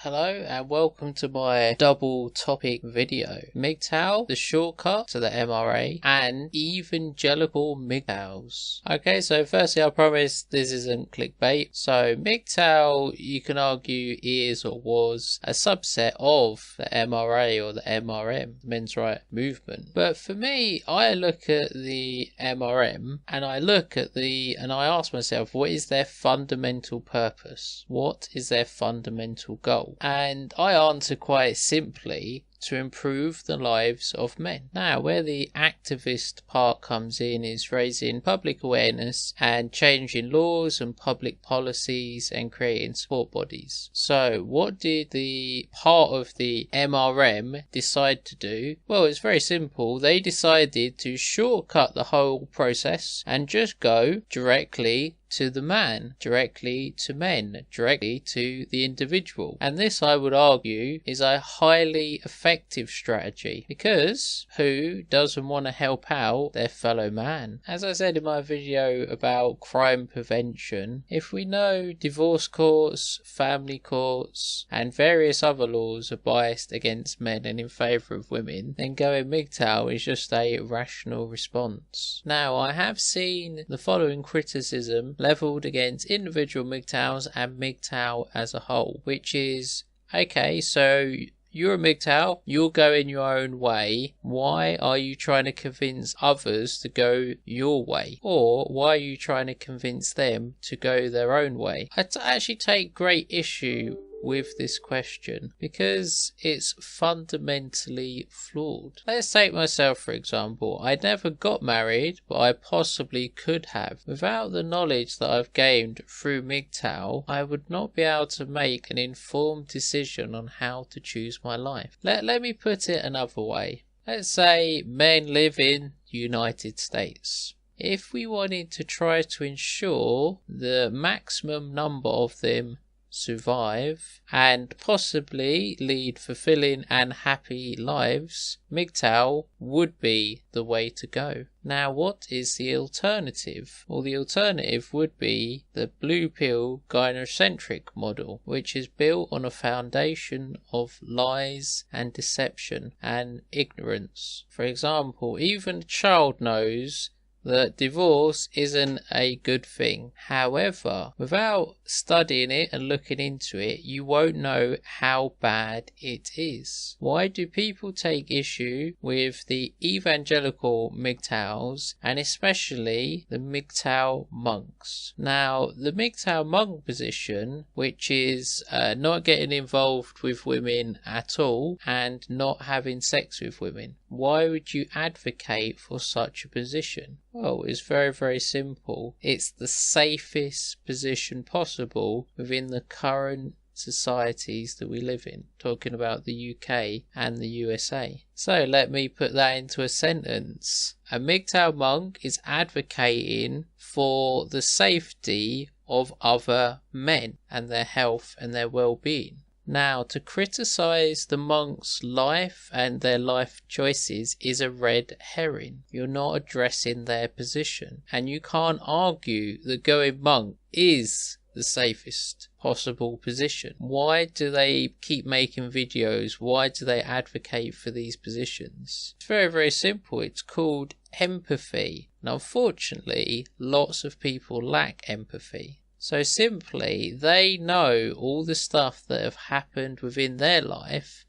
Hello and welcome to my double topic video. MGTOW, the shortcut to the MRA, and Evangelical MGTOWs. Okay, so firstly I promise this isn't clickbait. So MGTOW, you can argue, is or was a subset of the MRA or the MRM, men's right movement. But for me, I look at the MRM and I ask myself, what is their fundamental purpose? What is their fundamental goal? And I answer quite simply, to improve the lives of men. Now, where the activist part comes in is raising public awareness and changing laws and public policies and creating support bodies. So what did the part of the MRM decide to do? Well, it's very simple. They decided to shortcut the whole process and just go directly to the man, directly to men, directly to the individual. And this, I would argue, is a highly effective strategy, because who doesn't want to help out their fellow man? As I said in my video about crime prevention, if we know divorce courts, family courts and various other laws are biased against men and in favour of women, then going MGTOW is just a rational response. Now, I have seen the following criticism levelled against individual MGTOWs and MGTOW as a whole, which is, okay, so you're a MGTOW, you're going your own way, why are you trying to convince others to go your way? Or why are you trying to convince them to go their own way? I actually take great issue with this question because it's fundamentally flawed. Let's take myself for example. I never got married, but I possibly could have. Without the knowledge that I've gained through MGTOW, I would not be able to make an informed decision on how to choose my life. Let me put it another way. Let's say men live in the United States. If we wanted to try to ensure the maximum number of them survive and possibly lead fulfilling and happy lives, MGTOW would be the way to go. Now, what is the alternative? Well, the alternative would be the blue pill gynocentric model, which is built on a foundation of lies and deception and ignorance. For example, even a child knows that divorce isn't a good thing. However, without studying it and looking into it, you won't know how bad it is. Why do people take issue with the evangelical MGTOWs and especially the MGTOW monks? Now, the MGTOW monk position, which is not getting involved with women at all and not having sex with women, why would you advocate for such a position? Well, it's very, very simple. It's the safest position possible within the current societies that we live in, talking about the UK and the USA. So let me put that into a sentence. A MGTOW monk is advocating for the safety of other men and their health and their well-being. Now, to criticise the monk's life and their life choices is a red herring. You're not addressing their position, and you can't argue that going monk is the safest possible position. Why do they keep making videos? Why do they advocate for these positions? It's very, very simple. It's called empathy, and unfortunately lots of people lack empathy. So simply, they know all the stuff that have happened within their life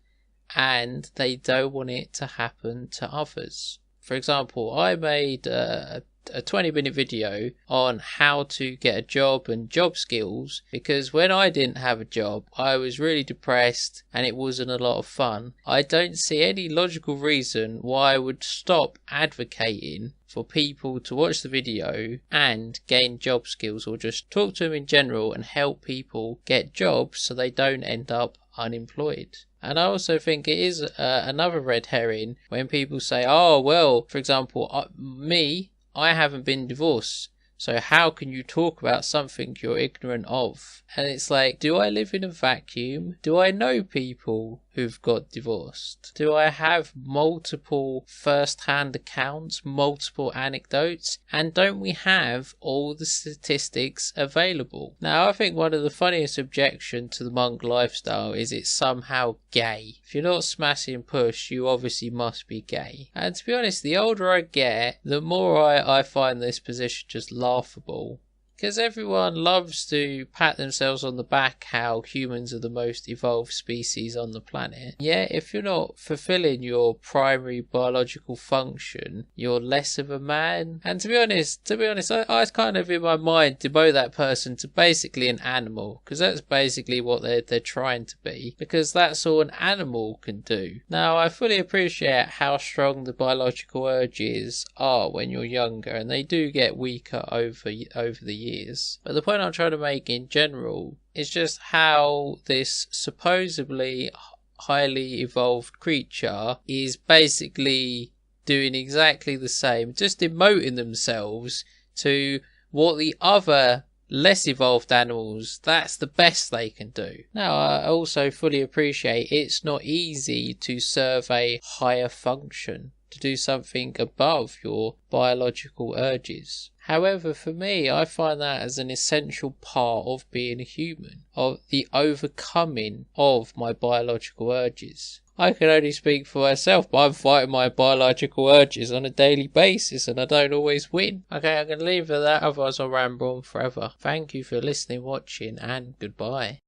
and they don't want it to happen to others. For example, I made a 20-minute video on how to get a job and job skills, because when I didn't have a job I was really depressed and it wasn't a lot of fun. I don't see any logical reason why I would stop advocating for people to watch the video and gain job skills, or just talk to them in general and help people get jobs so they don't end up unemployed. And I also think it is another red herring when people say, oh well, for example, I haven't been divorced, so how can you talk about something you're ignorant of? And it's like, do I live in a vacuum? Do I know people who've got divorced? Do I have multiple first-hand accounts, multiple anecdotes, and don't we have all the statistics available? Now, I think one of the funniest objections to the monk lifestyle is it's somehow gay. If you're not smashing push, you obviously must be gay. And to be honest, the older I get, the more I find this position just laughable. Because everyone loves to pat themselves on the back how humans are the most evolved species on the planet. Yet, if you're not fulfilling your primary biological function, you're less of a man. And to be honest, I kind of in my mind demote that person to basically an animal. Because that's basically what they're trying to be. Because that's all an animal can do. Now, I fully appreciate how strong the biological urges are when you're younger. And they do get weaker over the years. But the point I'm trying to make in general is just how this supposedly highly evolved creature is basically doing exactly the same, just demoting themselves to what the other less evolved animals, that's the best they can do. Now, I also fully appreciate it's not easy to serve a higher function, to do something above your biological urges. However, for me, I find that as an essential part of being a human, of the overcoming of my biological urges. I can only speak for myself, but I'm fighting my biological urges on a daily basis and I don't always win. Okay, I'm going to leave it at that, otherwise I'll ramble on forever. Thank you for listening, watching, and goodbye.